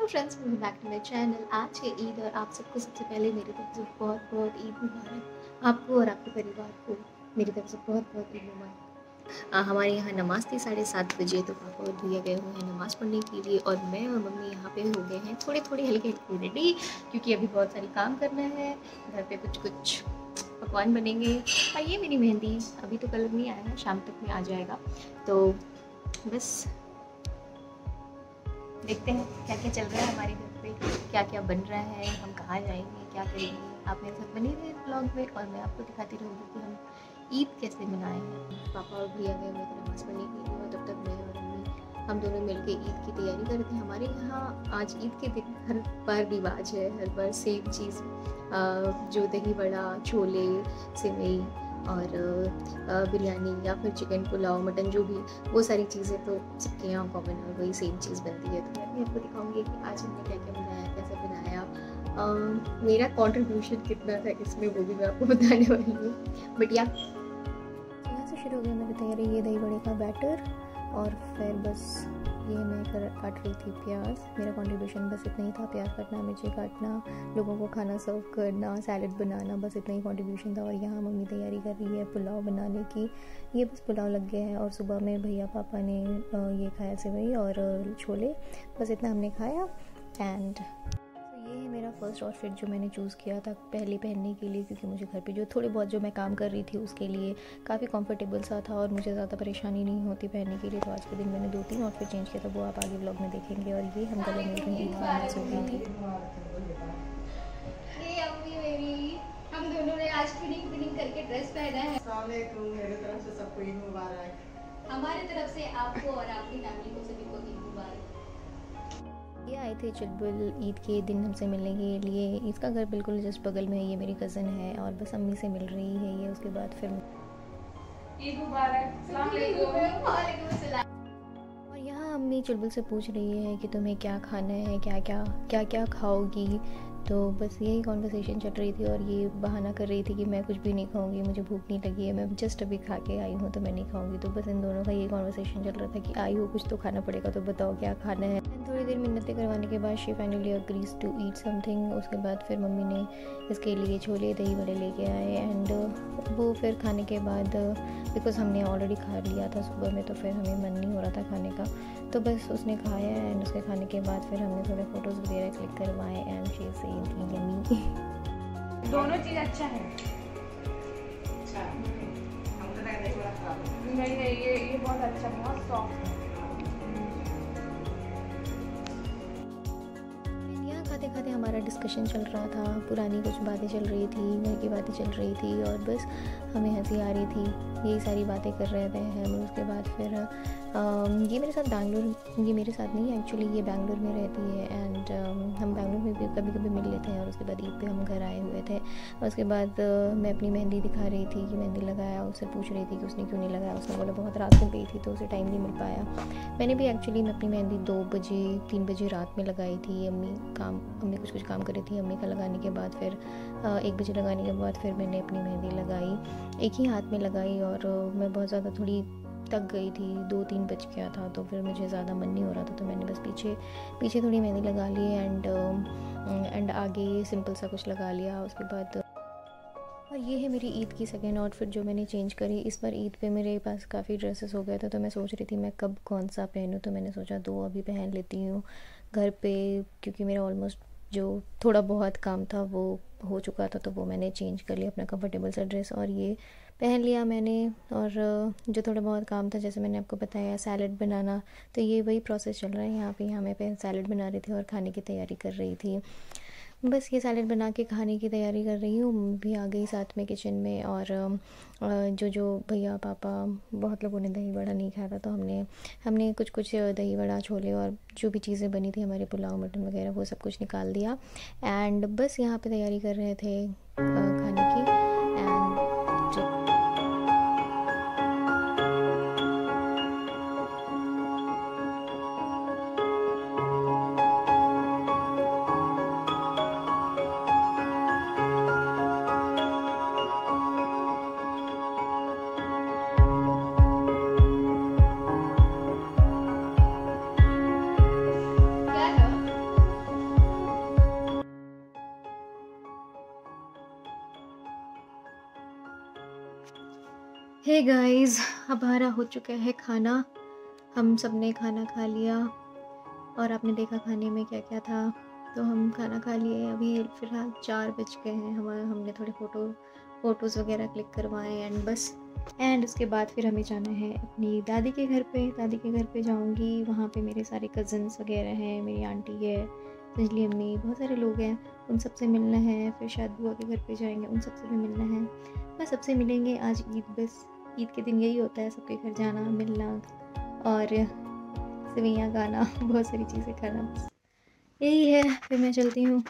Friends, welcome back to my channel. आज है ईद और आप सबको सबसे पहले मेरी तरफ से बहुत बहुत ईद मुबारक। आपको और आपके परिवार को मेरी तरफ से बहुत बहुत ईद मुबारक। हमारे यहाँ नमाज़ थी 7:30 बजे, तो पापा और भैया गए हुए हैं नमाज़ पढ़ने के लिए और मैं और मम्मी यहाँ पे हो गए हैं थोड़े थोड़े हल्के हल्के रेडी, क्योंकि अभी बहुत सारी काम करना है घर पे। कुछ कुछ पकवान बनेंगे। और ये मेरी मेहंदी अभी तो कलर नहीं आया है, शाम तक में आ जाएगा। तो बस देखते हैं क्या क्या चल रहा है हमारे घर पे, क्या क्या बन रहा है, हम कहाँ जाएंगे, क्या करेंगे। आप मेरे साथ बने हुए ब्लॉग में और मैं आपको दिखाती रहूँगी कि हम ईद कैसे मनाए हैं। पापा और भैया गए हुए थे नमाज़ पढ़ने के लिए और तब तक मैं और मम्मी हम दोनों मिलके ईद की तैयारी कर रहे थे। हमारे यहाँ आज ईद के दिन हर बार रिवाज है, हर बार सेम चीज़, जो दही बड़ा, छोले, सेवई और बिरयानी या फिर चिकन पुलाव, मटन, जो भी वो सारी चीज़ें तो सबके यहाँ कॉमन है, वही सेम चीज़ बनती है। तो मैं भी आपको दिखाऊंगी कि आज हमने क्या क्या बनाया, कैसे बनाया, मेरा कंट्रीब्यूशन कितना था इसमें, वो भी मैं आपको बताने वाली हूँ। बट यहाँ से शुरू हो गया मेरी तैयारी। ये दही बड़े का बैटर और फिर बस ये मैं काट रही थी प्याज। मेरा कंट्रीब्यूशन बस इतना ही था, प्याज काटना, मिर्ची काटना, लोगों को खाना सर्व करना, सैलड बनाना, बस इतना ही कंट्रीब्यूशन था। और यहाँ मम्मी तैयारी कर रही है पुलाव बनाने की। ये बस पुलाव लग गया है और सुबह में भैया पापा ने ये खाया सेवई और छोले, बस इतना हमने खाया। एंड ये है मेरा फर्स्ट आउटफिट जो मैंने चूज़ किया था पहले पहनने के लिए, क्योंकि मुझे घर पे जो थोड़े बहुत जो मैं काम कर रही थी उसके लिए काफ़ी कंफर्टेबल सा था और मुझे ज़्यादा परेशानी नहीं होती पहनने के लिए। तो आज के दिन मैंने 2-3 आउटफिट चेंज किया था, वो आप आगे व्लॉग में देखेंगे। और ये हम गले मिल रहे हैं, ईद की नमाज़ हो गई थी। ये अम्मी मेरी, हम दोनों ने आज फिटिंग करके ड्रेस पहना है। मेरे तरफ से सबको ईद मुबारक। हमारी तरफ से आपको और आपकी फैमिली को सभी को ईद मुबारक। ये आए थे चुलबुल ईद के दिन हमसे मिलने के लिए। इसका घर बिल्कुल जस्ट बगल में है, ये मेरी कज़न है और बस अम्मी से मिल रही है ये। उसके बाद फिर ईद मुबारक। अस्सलाम वालेकुम। और यहाँ अम्मी चुलबुल से पूछ रही है कि तुम्हें क्या खाना है, क्या क्या खाओगी। तो बस यही कॉन्वर्सेशन चल रही थी और ये बहाना कर रही थी कि मैं कुछ भी नहीं खाऊंगी, मुझे भूख नहीं लगी है, मैं जस्ट अभी खा के आई हूँ तो मैं नहीं खाऊंगी। तो बस इन दोनों का ये कॉन्वर्सेशन चल रहा था कि आई हो, कुछ तो खाना पड़ेगा, तो बताओ क्या खाना है। थोड़ी देर मिन्नतें करवाने के बाद she finally agrees to eat something. उसके बाद फिर मम्मी ने इसके लिए छोले दही बड़े लेके आए एंड वो फिर खाने के बाद, बिकॉज हमने ऑलरेडी खा लिया था सुबह में, तो फिर हमें मन नहीं हो रहा था खाने का, तो बस उसने खाया एंड उसके खाने के बाद फिर हमने थोड़े फ़ोटोज़ वगैरह क्लिक करवाए एंड शी से यम्मी। दोनों चीज़ अच्छा है। अच्छा, हमको लगा था थोड़ा खराब। नहीं, ये बहुत अच्छा, बहुत सॉफ्ट है। खाते खाते हमारा डिस्कशन चल रहा था, पुरानी कुछ बातें चल रही थी, घर की बातें चल रही थी और बस हमें हंसी आ रही थी, यही सारी बातें कर रहे थे हम। उसके बाद फिर ये मेरे साथ बैंगलोर, ये मेरे साथ नहीं एक्चुअली, ये बैंगलोर में रहती है एंड हम बैंगलोर में भी कभी कभी मिल लेते हैं। और उसके बाद ईद पे हम घर आए हुए थे और उसके बाद मैं अपनी मेहंदी दिखा रही थी कि मेहंदी लगाया, उससे पूछ रही थी कि उसने क्यों नहीं लगाया। उसने बोला बहुत रात में गई थी तो उसे टाइम नहीं मिल पाया। मैंने भी एक्चुअली मैं अपनी मेहंदी 2 बजे 3 बजे रात में लगाई थी। अम्मी कुछ काम कर रही थी, अम्मी का लगाने के बाद फिर 1 बजे लगाने के बाद फिर मैंने अपनी मेहंदी लगाई, एक ही हाथ में लगाई। और मैं बहुत ज़्यादा थोड़ी थक गई थी, 2-3 बज गया था, तो फिर मुझे ज़्यादा मन नहीं हो रहा था, तो मैंने बस पीछे थोड़ी मेहंदी लगा ली एंड आगे सिंपल सा कुछ लगा लिया। उसके बाद और ये है मेरी ईद की सेकेंड आउटफिट जो मैंने चेंज करी। इस बार ईद पे मेरे पास काफ़ी ड्रेसेस हो गए थे, तो मैं सोच रही थी मैं कब कौन सा पहनूँ, तो मैंने सोचा 2 अभी पहन लेती हूँ घर पे, क्योंकि मेरा ऑलमोस्ट जो थोड़ा बहुत काम था वो हो चुका था, तो वो मैंने चेंज कर लिया अपना कंफर्टेबल सा ड्रेस और ये पहन लिया मैंने। और जो थोड़ा बहुत काम था, जैसे मैंने आपको बताया सैलड बनाना, तो ये वही प्रोसेस चल रहा है यहाँ पे। यहाँ मैं सैलड बना रही थी और खाने की तैयारी कर रही थी। बस ये सैलड बना के खाने की तैयारी कर रही हूँ, भी आ गई साथ में किचन में। और जो भैया पापा, बहुत लोगों ने दही बड़ा नहीं खाया था, तो हमने कुछ दही बड़ा, छोले और जो भी चीज़ें बनी थी हमारे पुलाव, मटन वगैरह, वो सब कुछ निकाल दिया एंड बस यहाँ पे तैयारी कर रहे थे खाने की। एंड हे गाइस, हमारा हो चुका है खाना। हम सब ने खाना खा लिया और आपने देखा खाने में क्या क्या था। तो हम खाना खा लिए, अभी फ़िलहाल 4 बज गए हैं। हमने थोड़े फ़ोटोज़ वगैरह क्लिक करवाए एंड बस। एंड उसके बाद फिर हमें जाना है अपनी दादी के घर पे। दादी के घर पे जाऊंगी, वहाँ पे मेरे सारे कज़न्स वगैरह हैं, मेरी आंटी है, संजली अम्मी, बहुत सारे लोग हैं, उन सब से मिलना है। फिर शायद बुआ के घर पे जाएंगे, उन सब से भी मिलना है। बस सबसे मिलेंगे आज ईद। बस ईद के दिन यही होता है, सबके घर जाना, मिलना और सेवइयाँ खाना बहुत सारी चीज़ें खाना, बस यही है। फिर मैं चलती हूँ।